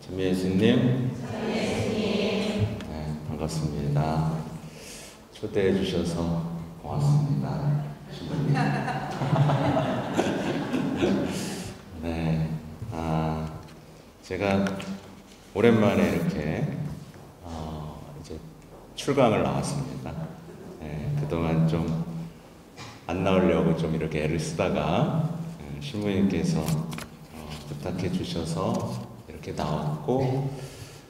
전 예수님, 네, 반갑습니다. 초대해 주셔서 고맙습니다. 신부님. 네, 제가 오랜만에 이렇게 이제 출강을 나왔습니다. 네, 그동안 좀 안 나오려고 좀 이렇게 애를 쓰다가 신부님께서 부탁해 주셔서 이렇게 나왔고,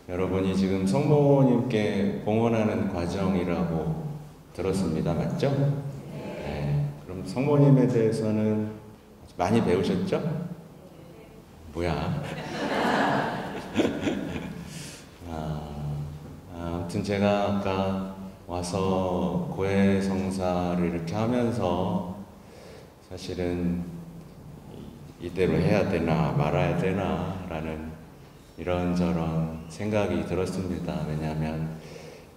여러분이 지금 성모님께 봉헌하는 과정이라고 들었습니다. 맞죠? 네. 그럼 성모님에 대해서는 많이 배우셨죠? 뭐야? 아무튼 제가 아까 와서 고해성사를 이렇게 하면서 사실은 이대로 해야 되나 말아야 되나 라는 이런저런 생각이 들었습니다. 왜냐하면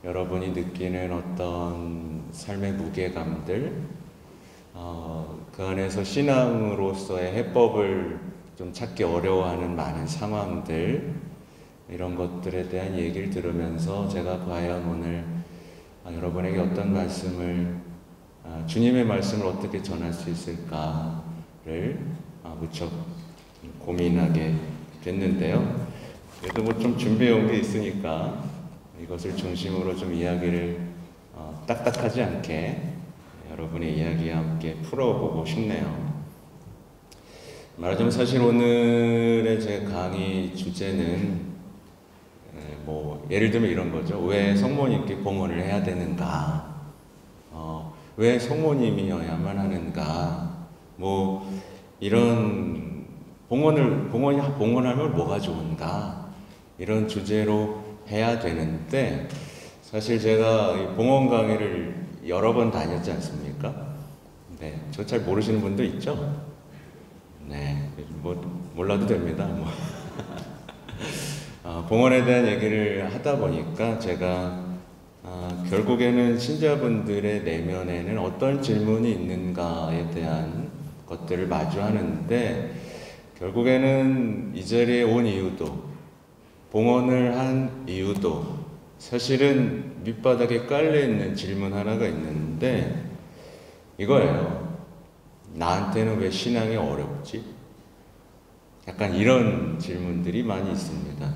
여러분이 느끼는 어떤 삶의 무게감들, 그 안에서 신앙으로서의 해법을 좀 찾기 어려워하는 많은 상황들, 이런 것들에 대한 얘기를 들으면서 제가 과연 오늘 여러분에게 어떤 말씀을, 주님의 말씀을 어떻게 전할 수 있을까를 무척 고민하게 됐는데요. 그래도 뭐 좀 준비해 온 게 있으니까 이것을 중심으로 좀 이야기를 딱딱하지 않게 여러분의 이야기와 함께 풀어보고 싶네요. 말하자면 사실 오늘의 제 강의 주제는 뭐 예를 들면 이런 거죠. 왜 성모님께 봉헌을 해야 되는가? 왜 성모님이어야만 하는가? 뭐 이런 봉헌하면 뭐가 좋은가? 이런 주제로 해야 되는데, 사실 제가 이 봉헌 강의를 여러 번 다녔지 않습니까? 네, 저 잘 모르시는 분도 있죠? 네, 뭐 몰라도 됩니다. 뭐. 봉헌에 대한 얘기를 하다 보니까 제가 결국에는 신자분들의 내면에는 어떤 질문이 있는가에 대한 것들을 마주하는데, 결국에는 이 자리에 온 이유도, 봉헌을 한 이유도 사실은 밑바닥에 깔려있는 질문 하나가 있는데 이거예요. 나한테는 왜 신앙이 어렵지? 약간 이런 질문들이 많이 있습니다.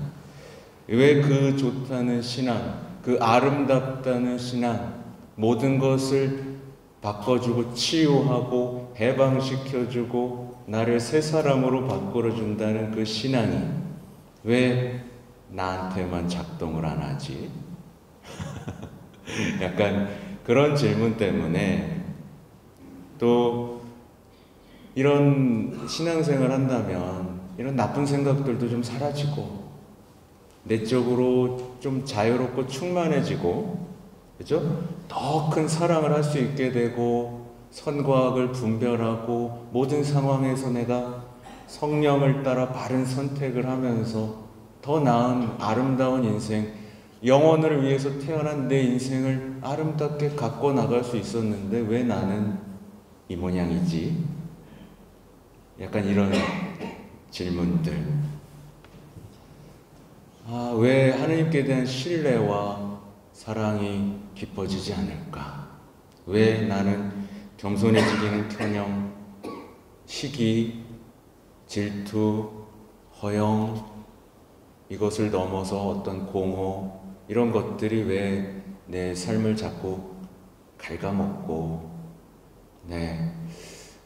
왜 그 좋다는 신앙, 그 아름답다는 신앙, 모든 것을 바꿔주고 치유하고 해방시켜주고 나를 새 사람으로 바꿔준다는 그 신앙이 왜 나한테만 작동을 안 하지? 약간 그런 질문 때문에, 또 이런 신앙생활 한다면 이런 나쁜 생각들도 좀 사라지고 내적으로 좀 자유롭고 충만해지고, 그죠? 더 큰 사랑을 할 수 있게 되고 선과 악을 분별하고 모든 상황에서 내가 성령을 따라 바른 선택을 하면서 더 나은 아름다운 인생, 영혼을 위해서 태어난 내 인생을 아름답게 갖고 나갈 수 있었는데 왜 나는 이 모양이지? 약간 이런 질문들. 왜 하나님께 대한 신뢰와 사랑이 깊어지지 않을까? 왜 나는 겸손해지기는 커녕 시기, 질투, 허영, 이것을 넘어서 어떤 공허, 이런 것들이 왜 내 삶을 자꾸 갉아먹고,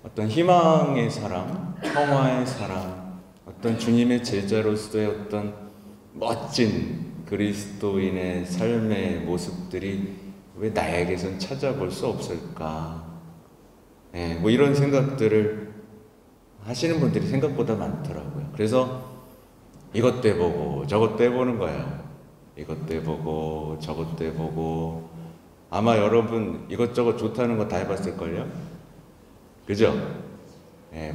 어떤 희망의 사람, 평화의 사람, 어떤 주님의 제자로서의 어떤 멋진 그리스도인의 삶의 모습들이 왜 나에게선 찾아볼 수 없을까? 뭐 이런 생각들을 하시는 분들이 생각보다 많더라고요. 그래서 이것도 해보고 저것도 해보는 거예요. 이것도 해보고 저것도 해보고. 아마 여러분 이것저것 좋다는 거 다 해봤을걸요? 그죠?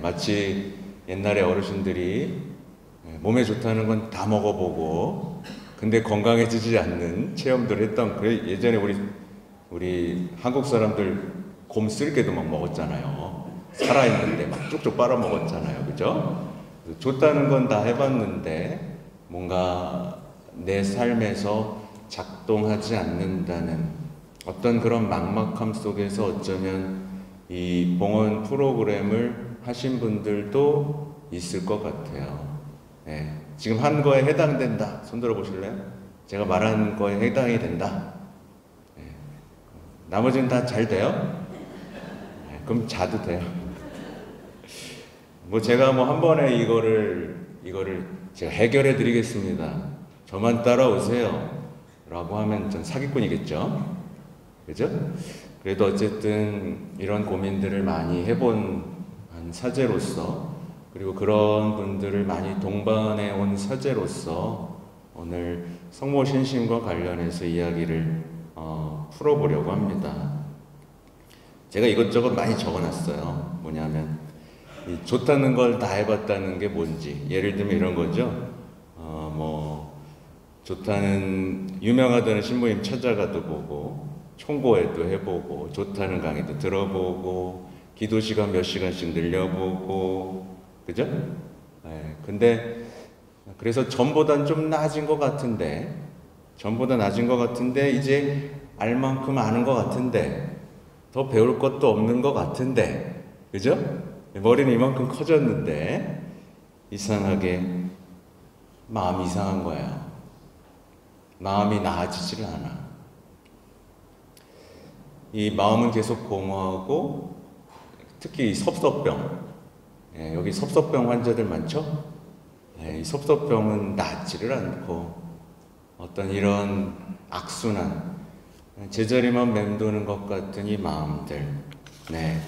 마치 옛날에 어르신들이 몸에 좋다는 건 다 먹어보고 근데 건강해지지 않는 체험들을 했던, 그래 예전에 우리 한국 사람들 곰 쓸개도 막 먹었잖아요. 살아있는데 막 쭉쭉 빨아먹었잖아요. 그죠? 좋다는 건 다 해봤는데 뭔가 내 삶에서 작동하지 않는다는 어떤 그런 막막함 속에서 어쩌면 이 봉헌 프로그램을 하신 분들도 있을 것 같아요. 네. 지금 한 거에 해당된다. 손 들어 보실래요? 제가 말한 거에 해당이 된다. 네. 나머지는 다 잘 돼요? 네. 그럼 자도 돼요. 뭐 제가 뭐 한 번에 이거를 제가 해결해 드리겠습니다. 저만 따라오세요. 라고 하면 전 사기꾼이겠죠? 그죠? 그래도 어쨌든 이런 고민들을 많이 해본 한 사제로서, 그리고 그런 분들을 많이 동반해 온 사제로서 오늘 성모 신심과 관련해서 이야기를 풀어보려고 합니다. 제가 이것저것 많이 적어놨어요. 뭐냐면 이 좋다는 걸 다 해봤다는 게 뭔지, 예를 들면 이런 거죠. 뭐 좋다는 유명하다는 신부님 찾아가도 보고, 총고회도 해보고, 좋다는 강의도 들어보고, 기도 시간 몇 시간씩 늘려보고, 그죠? 네, 근데 그래서 전보단 좀 낮은 것 같은데, 이제 알 만큼 아는 것 같은데, 더 배울 것도 없는 것 같은데, 그죠? 머리는 이만큼 커졌는데 이상하게 마음이 이상한 거예요. 마음이 나아지질 않아. 이 마음은 계속 공허하고, 특히 이 섭섭병, 여기 섭섭병 환자들 많죠? 이 섭섭병은 낫지를 않고 어떤 이런 악순환, 제자리만 맴도는 것 같은 이 마음들. 네.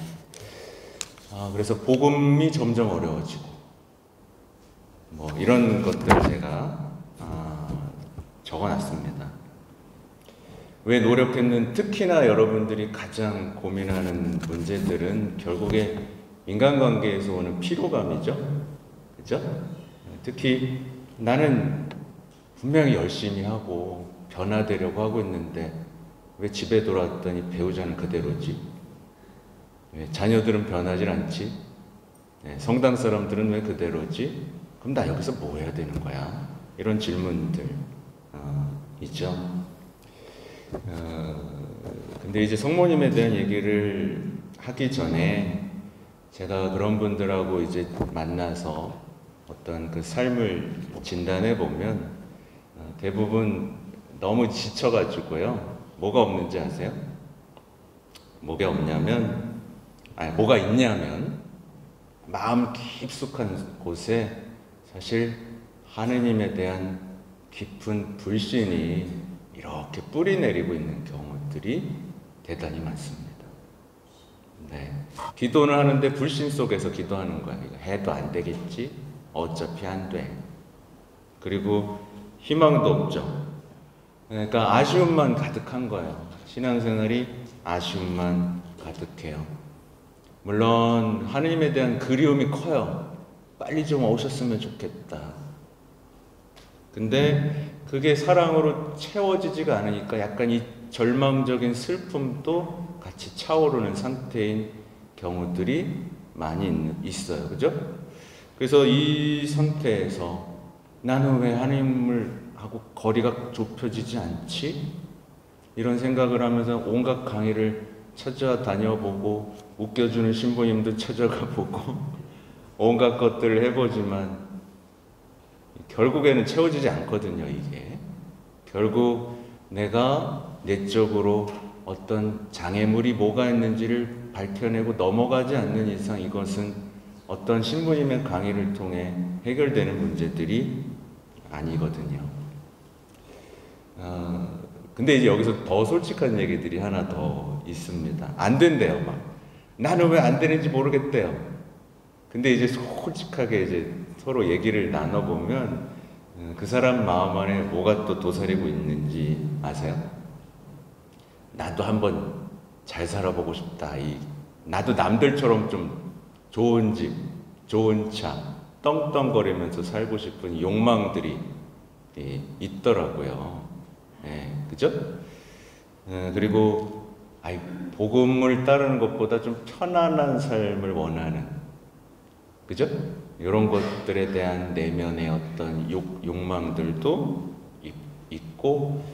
그래서 복음이 점점 어려워지고, 뭐 이런 것들을 제가 적어놨습니다. 왜 노력했는, 특히나 여러분들이 가장 고민하는 문제들은 결국에 인간관계에서 오는 피로감이죠. 그죠? 특히 나는 분명히 열심히 하고 변화되려고 하고 있는데 왜 집에 돌아왔더니 배우자는 그대로지? 자녀들은 변하질 않지? 성당 사람들은 왜 그대로지? 그럼 나 여기서 뭐 해야 되는 거야? 이런 질문들 있죠. 근데 이제 성모님에 대한 얘기를 하기 전에 제가 그런 분들하고 이제 만나서 어떤 그 삶을 진단해 보면 대부분 너무 지쳐가지고요. 뭐가 없는지 아세요? 뭐가 있냐면 마음 깊숙한 곳에 사실 하느님에 대한 깊은 불신이 이렇게 뿌리 내리고 있는 경우들이 대단히 많습니다. 네. 기도는 하는데 불신 속에서 기도하는 거야. 이거 해도 안 되겠지? 어차피 안 돼. 그리고 희망도 없죠. 그러니까 아쉬움만 가득한 거예요. 신앙생활이 아쉬움만 가득해요. 물론 하느님에 대한 그리움이 커요. 빨리 좀 오셨으면 좋겠다. 근데 그게 사랑으로 채워지지가 않으니까 약간 이 절망적인 슬픔도 같이 차오르는 상태인 경우들이 많이 있어요. 그죠? 그래서 이 상태에서 나는 왜 하나님을 하고 거리가 좁혀지지 않지? 이런 생각을 하면서 온갖 강의를 찾아다녀보고 웃겨주는 신부님도 찾아가 보고 온갖 것들을 해보지만 결국에는 채워지지 않거든요. 이게 결국 내가 내적으로 어떤 장애물이 뭐가 있는지를 밝혀내고 넘어가지 않는 이상 이것은 어떤 신부님의 강의를 통해 해결되는 문제들이 아니거든요. 근데 이제 여기서 더 솔직한 얘기들이 하나 더 있습니다. 안 된대요, 막. 나는 왜 안 되는지 모르겠대요. 근데 이제 솔직하게 이제 서로 얘기를 나눠보면 그 사람 마음 안에 뭐가 또 도사리고 있는지 아세요? 나도 한번 잘 살아보고 싶다. 나도 남들처럼 좀 좋은 집, 좋은 차, 떵떵거리면서 살고 싶은 욕망들이 있더라고요. 그죠? 그리고 복음을 따르는 것보다 좀 편안한 삶을 원하는, 그죠? 이런 것들에 대한 내면의 어떤 욕망 욕망들도 있고,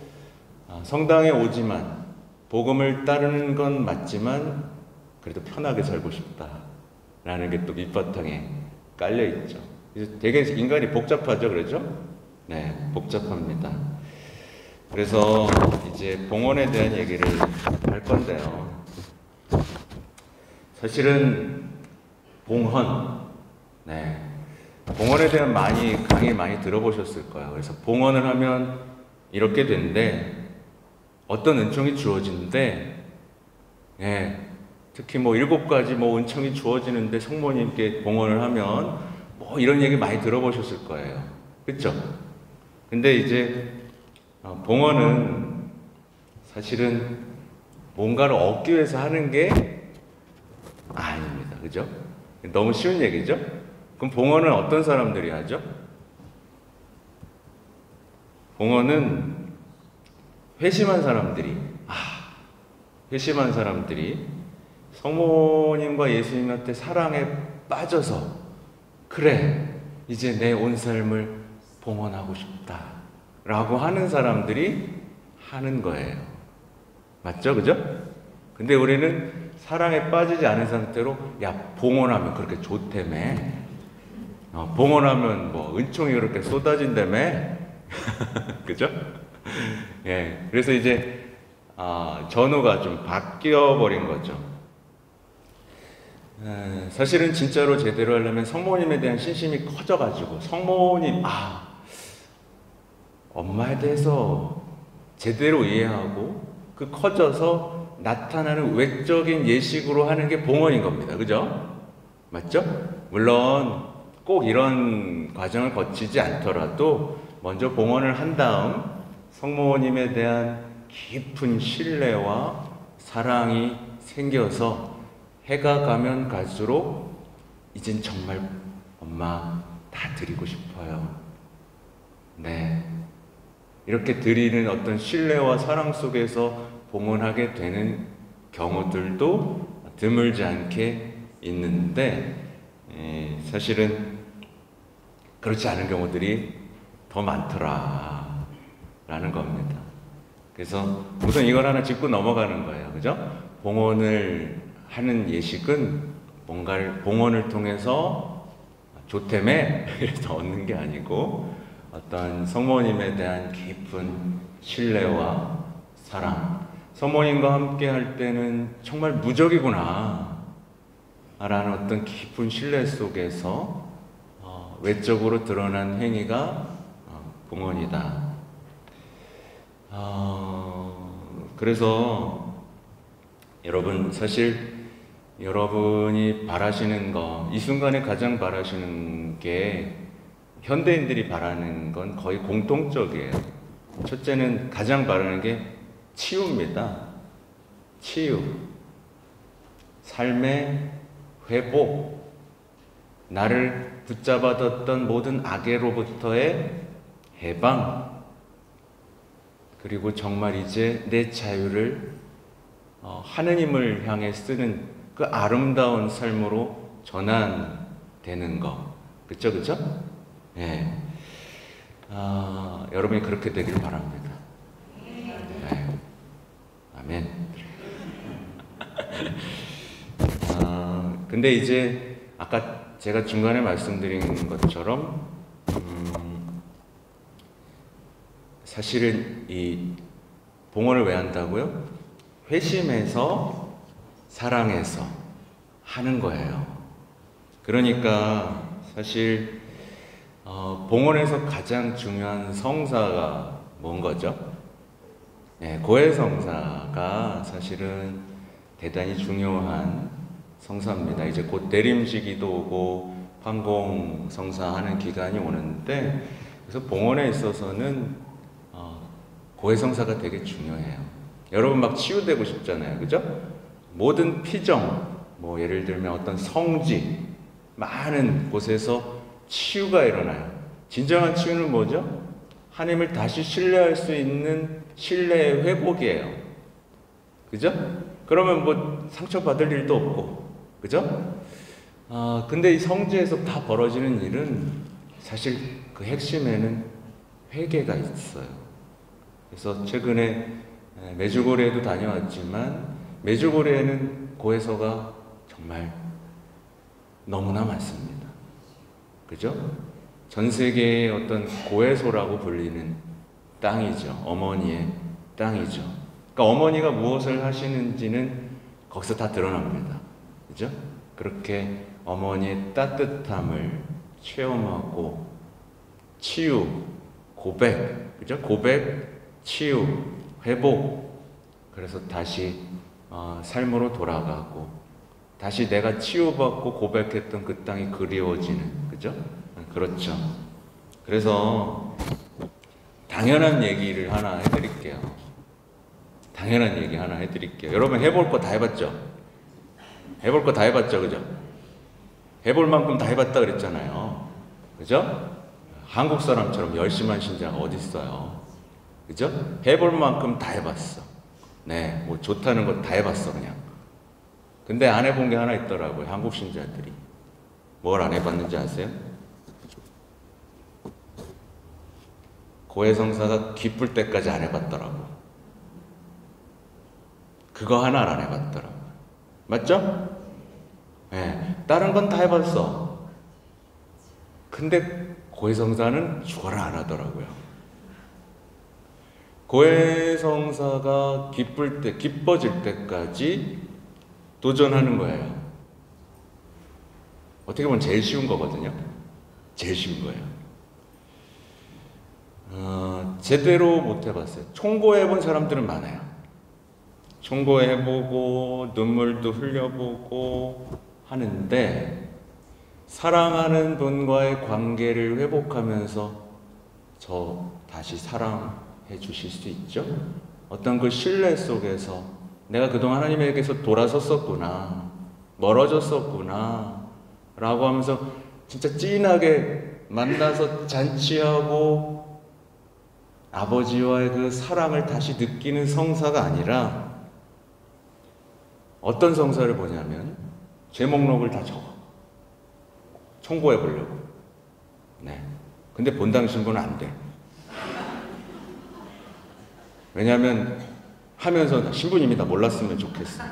성당에 오지만 복음을 따르는 건 맞지만 그래도 편하게 살고 싶다라는 게 또 밑바탕에 깔려 있죠. 그래서 되게 인간이 복잡하죠, 그렇죠? 네, 복잡합니다. 그래서 이제 봉헌에 대한 얘기를 할 건데요. 사실은 봉헌, 봉헌에 대한 강의 많이 들어보셨을 거예요. 그래서 봉헌을 하면 이렇게 된대. 어떤 은총이 주어지는데, 특히 7가지 은총이 주어지는데 성모님께 봉헌을 하면 이런 얘기 많이 들어보셨을 거예요. 그렇죠? 근데 이제 봉헌은 사실은 뭔가를 얻기 위해서 하는 게 아닙니다. 그죠? 너무 쉬운 얘기죠? 그럼 봉헌은 어떤 사람들이 하죠? 봉헌은 회심한 사람들이 성모님과 예수님한테 사랑에 빠져서, 그래, 이제 내 온 삶을 봉헌하고 싶다 라고 하는 사람들이 하는 거예요. 맞죠? 그죠? 근데 우리는 사랑에 빠지지 않은 상태로, 야, 봉헌하면 그렇게 좋다며, 봉헌하면 은총이 그렇게 쏟아진다며. 그죠? 그래서 이제 전후가 좀 바뀌어 버린 거죠. 사실은 진짜로 제대로 하려면 성모님에 대한 신심이 커져가지고, 성모님, 엄마에 대해서 제대로 이해하고 그 커져서 나타나는 외적인 예식으로 하는 게 봉헌인 겁니다. 그죠? 맞죠? 물론 꼭 이런 과정을 거치지 않더라도 먼저 봉헌을 한 다음 성모님에 대한 깊은 신뢰와 사랑이 생겨서 해가 가면 갈수록 이젠 정말 엄마 다 드리고 싶어요. 이렇게 드리는 어떤 신뢰와 사랑 속에서 봉헌하게 되는 경우들도 드물지 않게 있는데, 사실은 그렇지 않은 경우들이 더 많더라 라는 겁니다. 그래서 우선 이걸 하나 짚고 넘어가는 거예요. 그죠? 봉헌을 하는 예식은 뭔가를 봉헌을 통해서 좋다며 이래서 얻는 게 아니고, 어떤 성모님에 대한 깊은 신뢰와 사랑, 성모님과 함께 할 때는 정말 무적이구나 라는 어떤 깊은 신뢰 속에서 외적으로 드러난 행위가 봉헌이다. 그래서 여러분, 사실 여러분이 바라시는 거, 이 순간에 가장 바라시는 게, 현대인들이 바라는 건 거의 공통적이에요. 첫째는 가장 바라는 게 치유입니다. 치유. 삶의 회복. 나를 붙잡아뒀던 모든 악애로부터의 해방. 그리고 정말 이제 내 자유를 하느님을 향해 쓰는 그 아름다운 삶으로 전환되는 거. 그쵸? 여러분이 그렇게 되길 바랍니다. 아멘. 근데 이제 아까 제가 중간에 말씀드린 것처럼 사실은 이 봉헌을 왜 한다고요? 회심해서 사랑해서 하는 거예요. 그러니까 사실 봉헌에서 가장 중요한 성사가 뭔 거죠? 고해성사가 사실은 대단히 중요한 성사입니다. 이제 곧 내림시기도 오고 판공성사하는 기간이 오는데, 그래서 봉헌에 있어서는 고해성사가 되게 중요해요. 여러분 막 치유되고 싶잖아요. 그죠? 모든 피정, 예를 들면 어떤 성지, 많은 곳에서 치유가 일어나요. 진정한 치유는 뭐죠? 하나님을 다시 신뢰할 수 있는 신뢰의 회복이에요. 그죠? 그러면 상처받을 일도 없고, 그죠? 근데 이 성지에서 다 벌어지는 일은 사실 그 핵심에는 회개가 있어요. 그래서 최근에 메주고리에도 다녀왔지만 메주고리에는 고해서가 정말 너무나 많습니다. 그죠? 전 세계의 어떤 고해소라고 불리는 땅이죠. 어머니의 땅이죠. 그러니까 어머니가 무엇을 하시는지는 거기서 다 드러납니다. 그죠? 그렇게 어머니의 따뜻함을 체험하고 치유, 고백, 그죠? 고백, 치유, 회복. 그래서 다시 삶으로 돌아가고 다시 내가 치유받고 고백했던 그 땅이 그리워지는, 그죠? 그렇죠. 그래서 당연한 얘기를 하나 해드릴게요. 당연한 얘기 하나 해드릴게요. 여러분 해볼 거 다 해봤죠? 해볼 거 다 해봤죠, 그죠? 해볼 만큼 다 해봤다 그랬잖아요. 그죠? 한국 사람처럼 열심한 신자가 어디 있어요? 그죠? 해볼 만큼 다 해봤어. 네, 뭐 좋다는 거 다 해봤어 그냥. 근데 안 해본 게 하나 있더라고요. 한국 신자들이. 뭘 안 해봤는지 아세요? 고해성사가 기쁠 때까지 안 해봤더라고. 그거 하나를 안 해봤더라고. 맞죠? 네, 다른 건 다 해봤어. 근데 고해성사는 죽어라 안 하더라고요. 고해성사가 기쁠 때, 기뻐질 때까지 도전하는 거예요. 어떻게 보면 제일 쉬운 거거든요. 제일 쉬운 거예요. 제대로 못 해봤어요. 총고해본 사람들은 많아요. 총고해보고 눈물도 흘려보고 하는데 사랑하는 분과의 관계를 회복하면서 저 다시 사랑해 주실 수 있죠? 어떤 그 신뢰 속에서 내가 그동안 하나님에게서 돌아섰었구나, 멀어졌었구나 라고 하면서 진짜 찐하게 만나서 잔치하고 아버지와의 그 사랑을 다시 느끼는 성사가 아니라 어떤 성사를 보냐면 제 목록을 다 적어. 청구해 보려고. 네. 근데 본당 신부는 안 돼. 왜냐하면 하면서 신부님이 다 몰랐으면 좋겠어.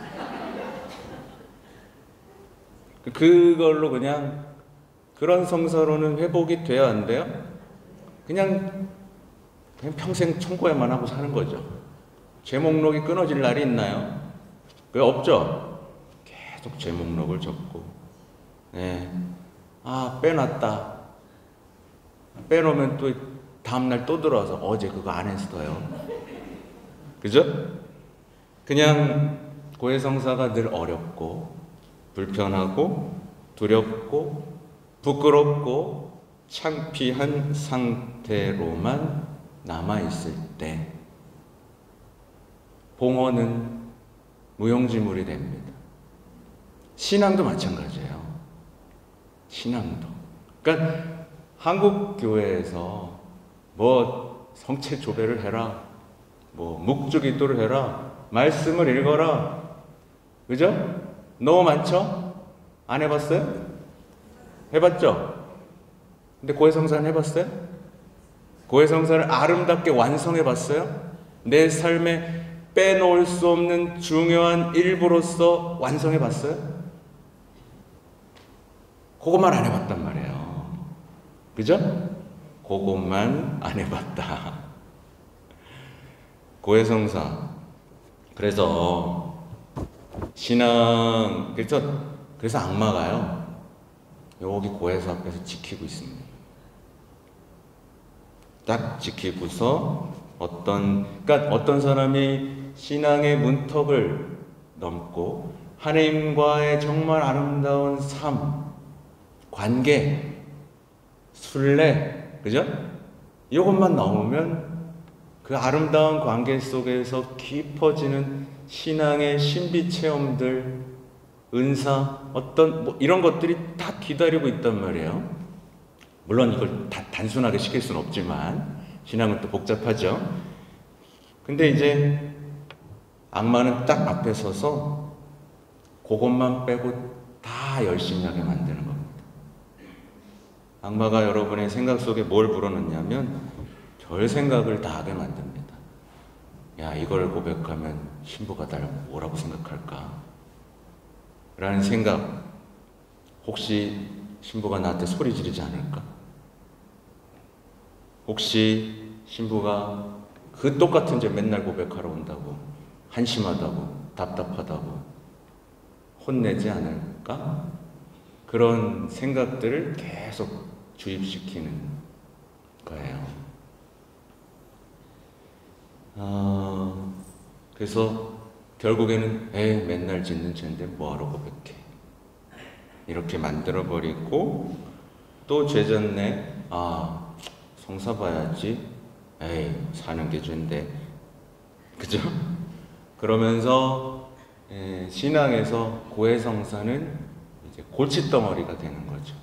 그걸로 그냥 그런 성사로는 회복이 돼야 안 돼요? 그냥 평생 청구해만 하고 사는 거죠. 제 목록이 끊어질 날이 있나요? 왜 없죠? 계속 제 목록을 적고, 네. 빼놨다. 빼놓으면 또 다음날 또 들어와서 어제 그거 안 했어요. 그죠? 그냥 고해성사가 늘 어렵고, 불편하고, 두렵고, 부끄럽고, 창피한 상태로만 남아있을 때, 봉헌은 무용지물이 됩니다. 신앙도 마찬가지예요. 신앙도. 그러니까 한국 교회에서 뭐 성체 조배를 해라, 뭐 묵주기도를 해라, 말씀을 읽어라, 그죠? 너무 많죠? 안 해봤어요? 해봤죠? 근데 고해성사는 해봤어요? 고해성사를 아름답게 완성해봤어요? 내 삶에 빼놓을 수 없는 중요한 일부로서 완성해봤어요? 그것만 안 해봤단 말이에요. 그죠? 그것만 안 해봤다. 고해성사. 그래서 신앙, 그래서 악마가요, 여기 고해서 앞에서 지키고 있습니다. 딱 지키고서 그러니까 어떤 사람이 신앙의 문턱을 넘고 하나님과의 정말 아름다운 삶, 관계, 순례, 그죠? 이것만 넘으면 그 아름다운 관계 속에서 깊어지는 신앙의 신비 체험들, 은사, 뭐 이런 것들이 다 기다리고 있단 말이에요. 물론 이걸 다 단순하게 시킬 수는 없지만 신앙은 또 복잡하죠. 근데 이제 악마는 딱 앞에 서서 그것만 빼고 다 열심히 하게 만드는 겁니다. 악마가 여러분의 생각 속에 뭘 불어넣냐면 별 생각을 다 하게 만듭니다. 야, 이걸 고백하면 신부가 날 뭐라고 생각할까? 라는 생각. 혹시 신부가 나한테 소리 지르지 않을까? 혹시 신부가 그 똑같은 죄 맨날 고백하러 온다고, 한심하다고, 답답하다고 혼내지 않을까? 그런 생각들을 계속 주입시키는 거예요. 그래서 결국에는 맨날 짓는 죄인데 뭐하러 고백해? 이렇게 만들어버리고, 또 죄졌네. 성사 봐야지. 사는 게 죄인데. 그죠? 그러면서 신앙에서 고해성사는 이제 골칫덩어리가 되는 거죠.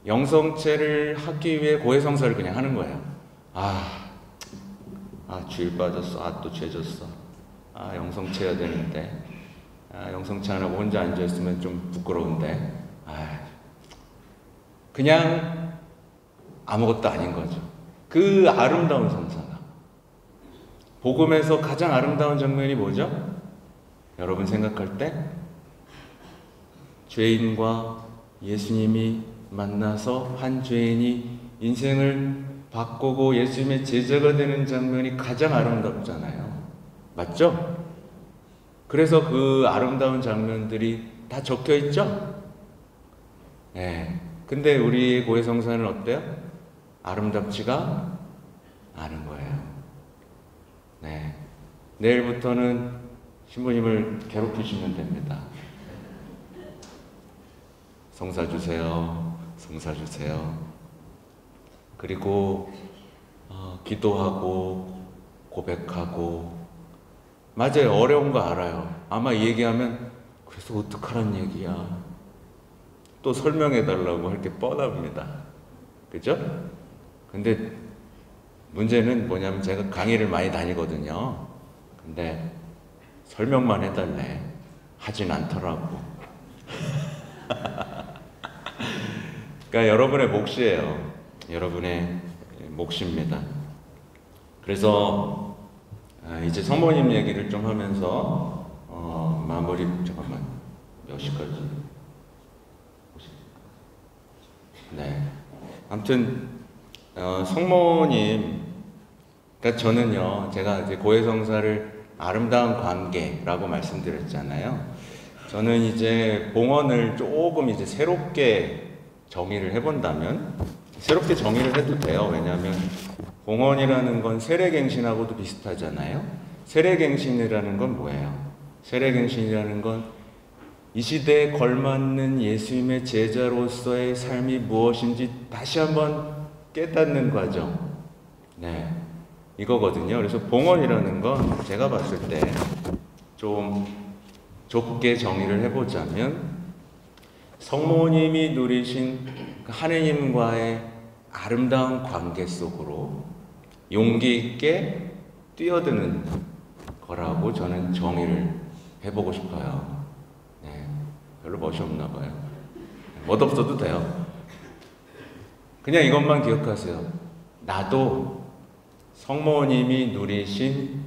영성체를 하기 위해 고해성사를 그냥 하는 거예요. 주일 빠졌어. 또 죄졌어. 영성체 해야 되는데. 영성체 안 하고 혼자 앉아있으면 좀 부끄러운데. 그냥 아무것도 아닌 거죠. 그 아름다운 성사가. 복음에서 가장 아름다운 장면이 뭐죠? 여러분 생각할 때 죄인과 예수님이 만나서 한 죄인이 인생을 바꾸고 예수님의 제자가 되는 장면이 가장 아름답잖아요. 맞죠? 그래서 그 아름다운 장면들이 다 적혀 있죠? 근데 우리 고해성사는 어때요? 아름답지가 않은 거예요. 내일부터는 신부님을 괴롭히시면 됩니다. 성사 주세요. 성사 주세요. 그리고 기도하고 고백하고. 맞아요. 어려운 거 알아요. 아마 얘기하면 그래서 어떡하란 얘기야. 또 설명해 달라고 할 게 뻔합니다. 그죠? 근데 문제는 뭐냐면 제가 강의를 많이 다니거든요. 근데 설명만 해달래. 하진 않더라고. 그러니까 여러분의 몫이에요. 여러분의 몫입니다. 그래서 이제 성모님 얘기를 좀 하면서 마무리. 잠깐만, 몇 시까지? 아무튼 성모님, 그러니까 저는요, 제가 이제 고해성사를 아름다운 관계라고 말씀드렸잖아요. 저는 이제 봉헌을 조금 이제 새롭게 정의를 해본다면, 새롭게 정의를 해도 돼요. 왜냐하면 봉헌이라는 건 세례갱신하고도 비슷하잖아요. 세례갱신이라는 건 뭐예요? 세례갱신이라는 건 이 시대에 걸맞는 예수님의 제자로서의 삶이 무엇인지 다시 한번 깨닫는 과정. 이거거든요. 그래서 봉헌이라는 건 제가 봤을 때 좀 좁게 정의를 해보자면 성모님이 누리신 하느님과의 아름다운 관계 속으로 용기 있게 뛰어드는 거라고 저는 정의를 해보고 싶어요. 별로 멋이 없나 봐요. 멋없어도 돼요. 그냥 이것만 기억하세요. 나도 성모님이 누리신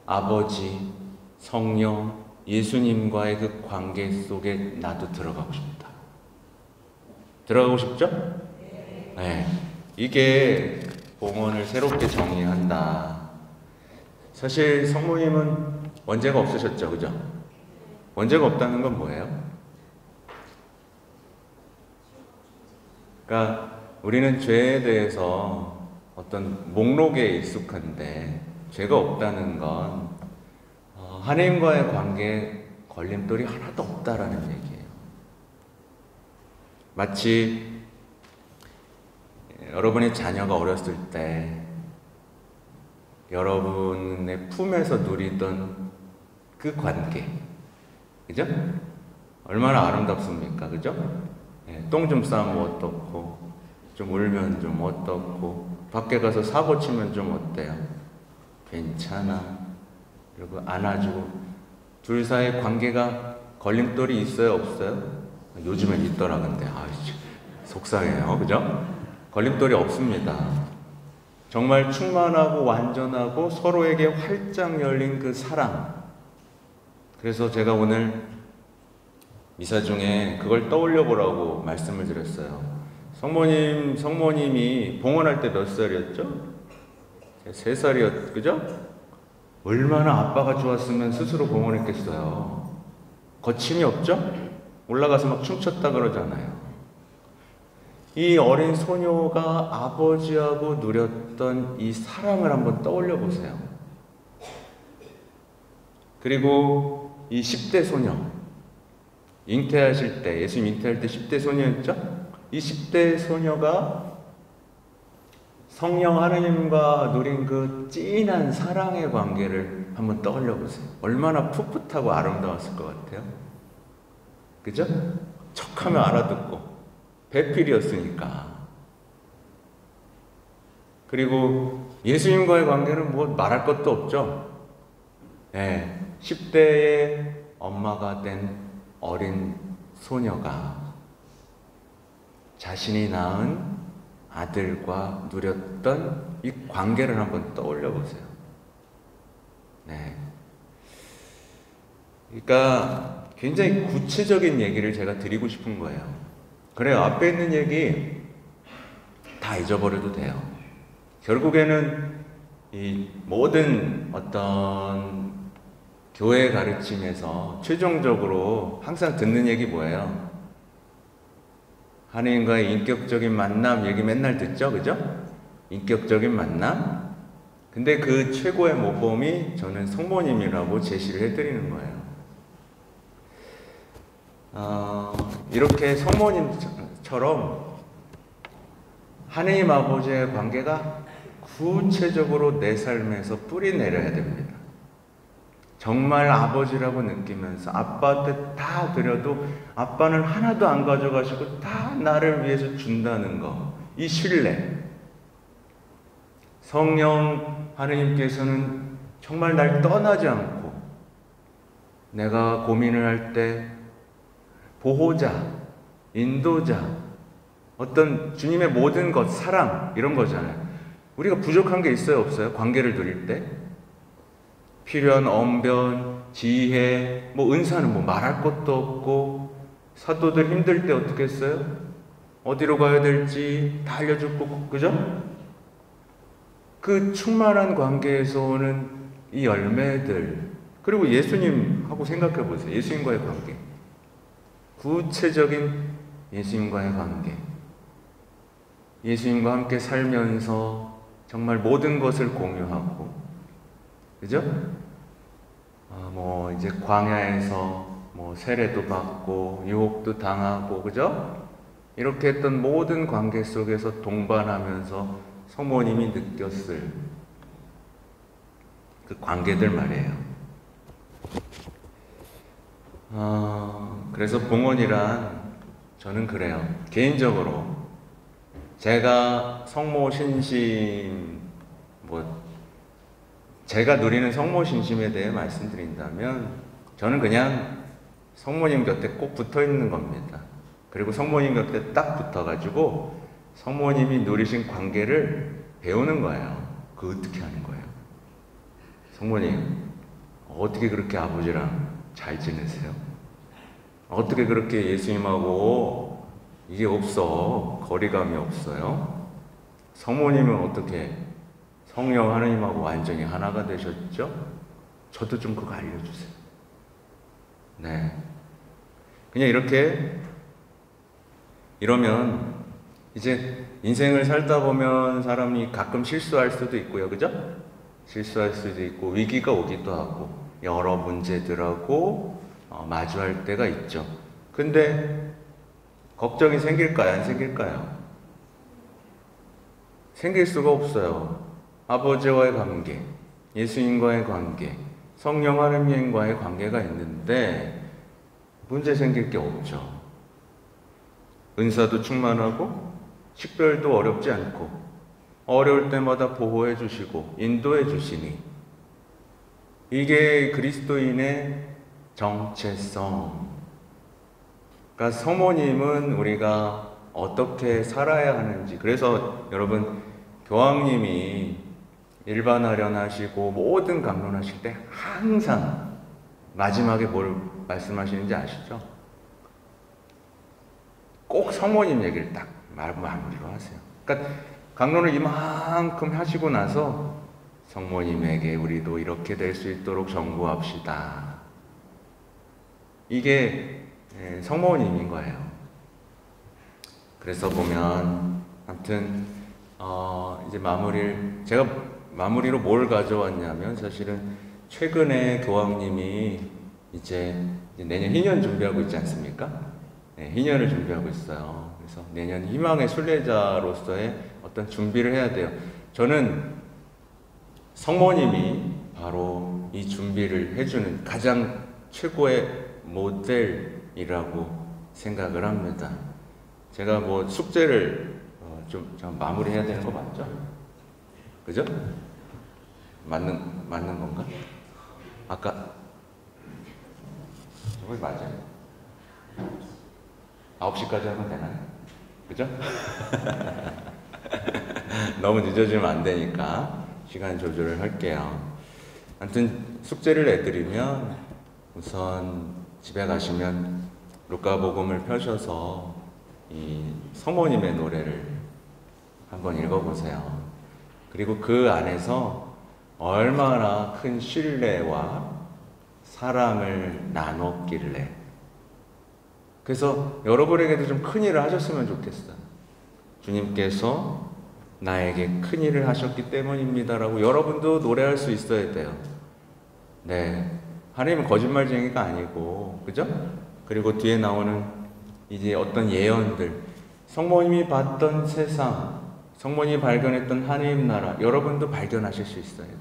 아버지, 성령, 예수님과의 그 관계 속에 나도 들어가고 싶다. 들어가고 싶죠? 이게 봉헌을 새롭게 정의한다. 사실 성모님은 원죄가 없으셨죠, 그죠? 원죄가 없다는 건 뭐예요? 그러니까 우리는 죄에 대해서 어떤 목록에 익숙한데 죄가 없다는 건 하나님과의 관계에 걸림돌이 하나도 없다라는 얘기예요. 마치 여러분의 자녀가 어렸을 때 여러분의 품에서 누리던 그 관계, 그죠? 얼마나 아름답습니까? 그죠? 똥 좀 싸면 어떻고, 좀 울면 좀 어떻고, 밖에 가서 사고 치면 좀 어때요? 괜찮아. 그리고 안아주고. 둘 사이의 관계가 걸림돌이 있어요? 없어요? 요즘엔 있더라. 근데 속상해요. 그죠? 걸림돌이 없습니다. 정말 충만하고 완전하고 서로에게 활짝 열린 그 사랑. 그래서 제가 오늘 미사 중에 그걸 떠올려 보라고 말씀을 드렸어요. 성모님이 봉헌할 때 몇 살이었죠? 3살이었, 그죠? 얼마나 아빠가 좋았으면 스스로 봉헌했겠어요. 거침이 없죠? 올라가서 막 춤췄다 그러잖아요. 이 어린 소녀가 아버지하고 누렸던 이 사랑을 한번 떠올려 보세요. 그리고 이 10대 소녀, 잉태하실 때, 예수님 잉태할 때 10대 소녀였죠? 이 10대 소녀가 성령 하느님과 누린 그 진한 사랑의 관계를 한번 떠올려 보세요. 얼마나 풋풋하고 아름다웠을 것 같아요. 그죠? 척하면 알아듣고 배필이었으니까. 그리고 예수님과의 관계는 뭐 말할 것도 없죠. 네, 10대의 엄마가 된 어린 소녀가 자신이 낳은 아들과 누렸던 이 관계를 한번 떠올려 보세요. 네. 그러니까 굉장히 구체적인 얘기를 제가 드리고 싶은 거예요. 그래요. 앞에 있는 얘기 다 잊어버려도 돼요. 결국에는 이 모든 어떤 교회 가르침에서 최종적으로 항상 듣는 얘기 뭐예요? 하나님과의 인격적인 만남 얘기 맨날 듣죠? 그죠? 인격적인 만남? 근데 그 최고의 모범이 저는 성모님이라고 제시를 해드리는 거예요. 이렇게 성모님처럼 하나님 아버지의 관계가 구체적으로 내 삶에서 뿌리 내려야 됩니다. 정말 아버지라고 느끼면서 아빠한테 다 드려도 아빠는 하나도 안 가져가시고 다 나를 위해서 준다는 거, 이 신뢰. 성령 하느님께서는 정말 날 떠나지 않고 내가 고민을 할 때 보호자, 인도자, 어떤 주님의 모든 것, 사랑 이런 거잖아요. 우리가 부족한 게 있어요, 없어요? 관계를 누릴 때 필요한 언변, 지혜, 뭐 은사는 뭐 말할 것도 없고, 사도들 힘들 때 어떻게 했어요? 어디로 가야 될지 다 알려줬고, 그죠? 그 충만한 관계에서 오는 이 열매들, 그리고 예수님하고 생각해 보세요. 예수님과의 관계, 구체적인 예수님과의 관계, 예수님과 함께 살면서 정말 모든 것을 공유하고, 그죠? 뭐 이제 광야에서 뭐 세례도 받고 유혹도 당하고, 그죠? 이렇게 했던 모든 관계 속에서 동반하면서 성모님이 느꼈을 그 관계들 말이에요. 그래서 봉헌이란 저는 그래요. 개인적으로 제가 성모 신심, 제가 누리는 성모 신심에 대해 말씀드린다면 저는 그냥 성모님 곁에 꼭 붙어 있는 겁니다. 그리고 성모님 곁에 딱 붙어가지고 성모님이 누리신 관계를 배우는 거예요. 그거 어떻게 하는 거예요? 성모님, 어떻게 그렇게 아버지랑 잘 지내세요? 어떻게 그렇게 예수님하고 이게 없어? 거리감이 없어요? 성모님은 어떻게 성령 하나님하고 완전히 하나가 되셨죠? 저도 좀 그거 알려주세요. 네. 그냥 이러면 이제 인생을 살다 보면 사람이 가끔 실수할 수도 있고요. 그죠? 실수할 수도 있고 위기가 오기도 하고 여러 문제들하고 마주할 때가 있죠. 근데 걱정이 생길까요? 안 생길까요? 생길 수가 없어요. 아버지와의 관계, 예수님과의 관계, 성령 하나님과의 관계가 있는데 문제 생길 게 없죠. 은사도 충만하고 식별도 어렵지 않고 어려울 때마다 보호해 주시고 인도해 주시니 이게 그리스도인의 정체성. 그러니까 성모님은 우리가 어떻게 살아야 하는지, 그래서 여러분 교황님이 일반화련 하시고 모든 강론하실 때 항상 마지막에 뭘 말씀하시는지 아시죠? 꼭 성모님 얘기를 딱 마무리로 하세요. 그러니까 강론을 이만큼 하시고 나서 성모님에게 우리도 이렇게 될 수 있도록 전구합시다. 이게 성모님인 거예요. 그래서 보면 아무튼 이제 제가 마무리로 뭘 가져왔냐면 사실은 최근에 교황님이 이제 내년 희년 준비하고 있지 않습니까? 네, 희년을 준비하고 있어요. 그래서 내년 희망의 순례자로서의 어떤 준비를 해야 돼요. 저는 성모님이 바로 이 준비를 해주는 가장 최고의 모델이라고 생각을 합니다. 제가 뭐 숙제를 좀 마무리해야 되는 거 맞죠? 그죠? 맞는 건가? 아까 저거 맞아요. 9시까지 하면 되나요? 그죠? 너무 늦어지면 안 되니까 시간 조절을 할게요. 아무튼 숙제를 내드리면 우선 집에 가시면 루카복음을 펴셔서 이 성모님의 노래를 한번 읽어보세요. 그리고 그 안에서 얼마나 큰 신뢰와 사랑을 나눴길래, 그래서 여러분에게도 좀 큰일을 하셨으면 좋겠어요. 주님께서 나에게 큰일을 하셨기 때문입니다라고 여러분도 노래할 수 있어야 돼요. 네, 하나님은 거짓말쟁이가 아니고, 그죠? 그리고 뒤에 나오는 이제 어떤 예언들, 성모님이 봤던 세상, 성모님이 발견했던 하나님 나라, 여러분도 발견하실 수 있어야 돼요.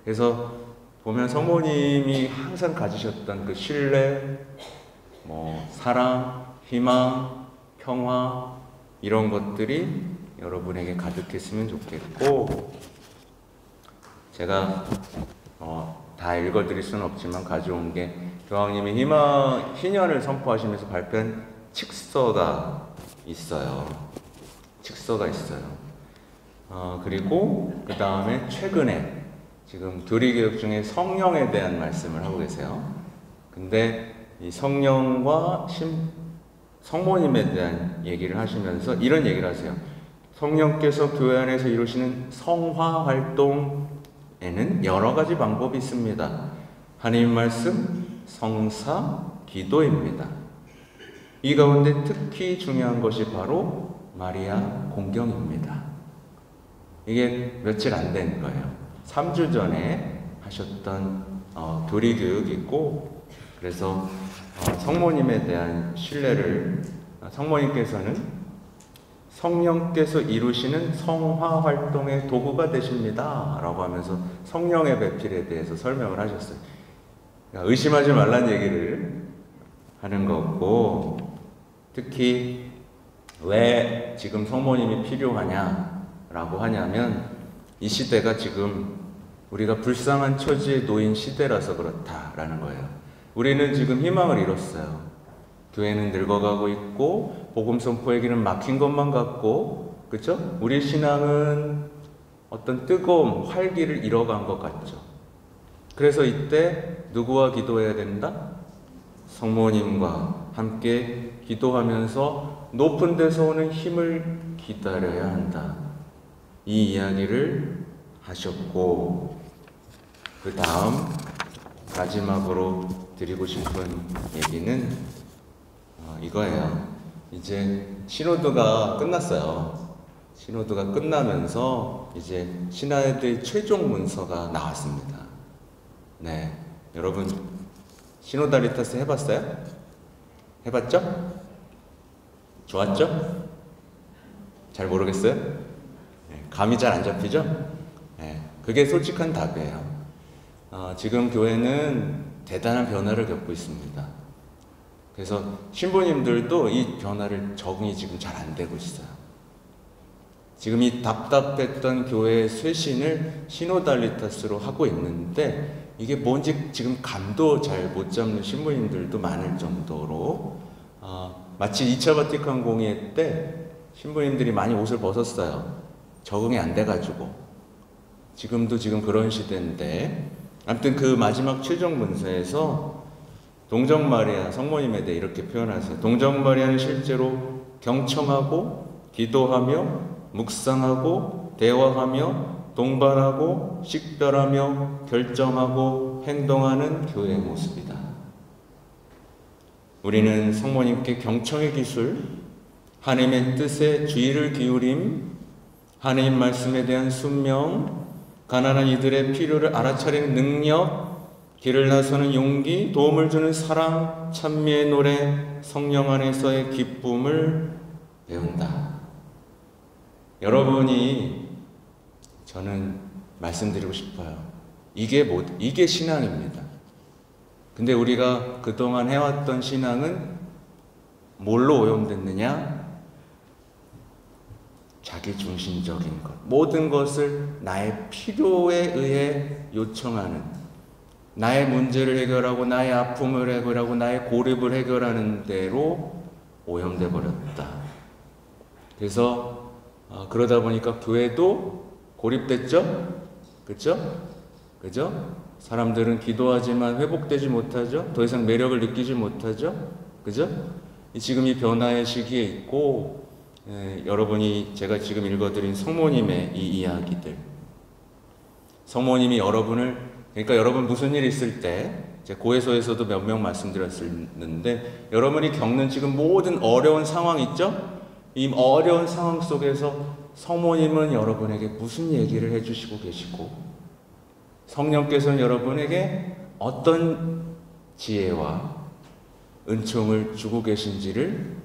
그래서 보면 성모님이 항상 가지셨던 그 신뢰, 사랑, 희망, 평화, 이런 것들이 여러분에게 가득했으면 좋겠고, 제가 다 읽어드릴 수는 없지만 가져온 게 교황님이 희년을 선포하시면서 발표한 칙서가 있어요. 그리고 그 다음에 최근에 지금 교리교육 중에 성령에 대한 말씀을 하고 계세요. 근데 이 성령과 성모님에 대한 얘기를 하시면서 이런 얘기를 하세요. 성령께서 교회 안에서 이루시는 성화 활동에는 여러 가지 방법이 있습니다. 하나님 말씀, 성사, 기도입니다. 이 가운데 특히 중요한 것이 바로 마리아 공경입니다. 이게 며칠 안 된 거예요. 3주 전에 하셨던 교리교육이고, 그래서 성모님에 대한 신뢰를, 성모님께서는 성령께서 이루시는 성화 활동의 도구가 되십니다 라고 하면서 성령의 배필에 대해서 설명을 하셨어요. 그러니까 의심하지 말라는 얘기를 하는 거고, 특히 왜 지금 성모님이 필요하냐라고 하냐면 이 시대가 지금 우리가 불쌍한 처지에 놓인 시대라서 그렇다라는 거예요. 우리는 지금 희망을 잃었어요. 교회는 늙어가고 있고 복음 선포에게는 막힌 것만 같고, 그렇죠? 우리 신앙은 어떤 뜨거움, 활기를 잃어간 것 같죠. 그래서 이때 누구와 기도해야 된다? 성모님과 함께 기도하면서 높은 데서 오는 힘을 기다려야 한다. 이 이야기를 하셨고, 그 다음 마지막으로 드리고 싶은 얘기는 이거예요. 이제 시노드가 끝났어요. 시노드가 끝나면서 이제 신하들의 최종 문서가 나왔습니다. 네, 여러분 시노달리타스 해봤어요? 해봤죠? 좋았죠? 잘 모르겠어요? 네, 감이 잘 안 잡히죠? 네, 그게 솔직한 답이에요. 지금 교회는 대단한 변화를 겪고 있습니다. 그래서 신부님들도 이 변화를 적응이 지금 잘 안 되고 있어요. 지금 이 답답했던 교회의 쇄신을 시노달리타스로 하고 있는데, 이게 뭔지 지금 감도 잘 못 잡는 신부님들도 많을 정도로, 마치 2차 바티칸 공의회 때 신부님들이 많이 옷을 벗었어요. 적응이 안 돼가지고. 지금도 지금 그런 시대인데, 아무튼 그 마지막 7종 문서에서 동정 마리아 성모님에 대해 이렇게 표현하세요. 동정 마리아는 실제로 경청하고 기도하며 묵상하고 대화하며 동반하고 식별하며 결정하고 행동하는 교회의 모습이다. 우리는 성모님께 경청의 기술, 하나님의 뜻에 주의를 기울임, 하나님 말씀에 대한 순명, 가난한 이들의 필요를 알아차리는 능력, 길을 나서는 용기, 도움을 주는 사랑, 찬미의 노래, 성령 안에서의 기쁨을 배운다. 여러분이 저는 말씀드리고 싶어요. 이게 신앙입니다. 근데 우리가 그동안 해왔던 신앙은 뭘로 오염됐느냐? 자기중심적인 것. 모든 것을 나의 필요에 의해 요청하는, 나의 문제를 해결하고 나의 아픔을 해결하고 나의 고립을 해결하는 대로 오염돼 버렸다. 그래서 그러다 보니까 교회도 고립됐죠? 그죠? 사람들은 기도하지만 회복되지 못하죠? 더 이상 매력을 느끼지 못하죠? 그죠? 지금 이 변화의 시기에 있고, 여러분이 제가 지금 읽어드린 성모님의 이 이야기들, 성모님이 그러니까 여러분 무슨 일이 있을 때, 제 고해소에서도 몇 명 말씀드렸는데, 여러분이 겪는 지금 모든 어려운 상황 있죠? 이 어려운 상황 속에서 성모님은 여러분에게 무슨 얘기를 해주시고 계시고, 성령께서는 여러분에게 어떤 지혜와 은총을 주고 계신지를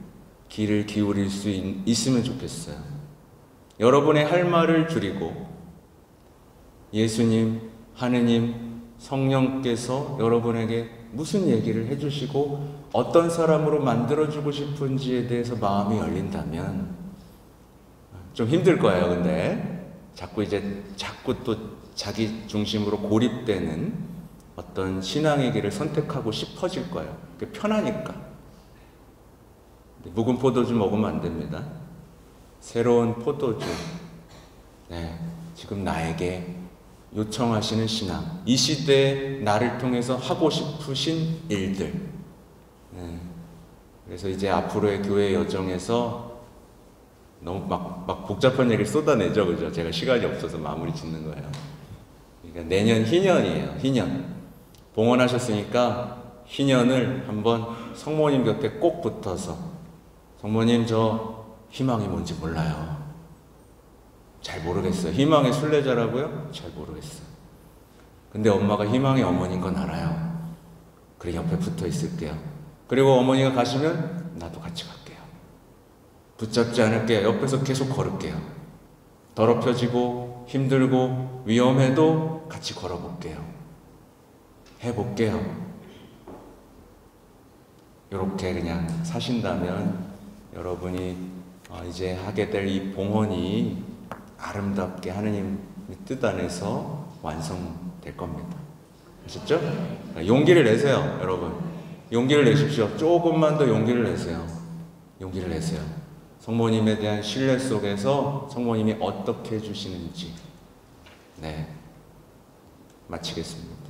귀를 기울일 수 있으면 좋겠어요. 여러분의 할 말을 줄이고 예수님, 하느님, 성령께서 여러분에게 무슨 얘기를 해주시고 어떤 사람으로 만들어주고 싶은지에 대해서 마음이 열린다면, 좀 힘들 거예요. 근데 자꾸 또 자기 중심으로 고립되는 어떤 신앙의 길을 선택하고 싶어질 거예요. 그게 편하니까. 묵은 포도주 먹으면 안 됩니다. 새로운 포도주. 지금 나에게 요청하시는 신앙, 이 시대에 나를 통해서 하고 싶으신 일들. 그래서 이제 앞으로의 교회 여정에서 너무 막 복잡한 얘기를 쏟아내죠, 그죠? 제가 시간이 없어서 마무리 짓는 거예요. 그러니까 내년 희년이에요. 희년. 봉헌하셨으니까 희년을 한번 성모님 곁에 꼭 붙어서, 성모님, 저 희망이 뭔지 몰라요. 잘 모르겠어요. 희망의 순례자라고요? 잘 모르겠어요. 근데 엄마가 희망의 어머니인 건 알아요. 그래, 옆에 붙어 있을게요. 그리고 어머니가 가시면 나도 같이 갈게요. 붙잡지 않을게요. 옆에서 계속 걸을게요. 더럽혀지고 힘들고 위험해도 같이 걸어볼게요. 해볼게요. 이렇게 그냥 사신다면 여러분이 이제 하게 될 이 봉헌이 아름답게 하느님 뜻 안에서 완성될 겁니다. 아셨죠? 용기를 내세요, 여러분. 용기를 내십시오. 조금만 더 용기를 내세요. 용기를 내세요. 성모님에 대한 신뢰 속에서 성모님이 어떻게 해주시는지. 마치겠습니다.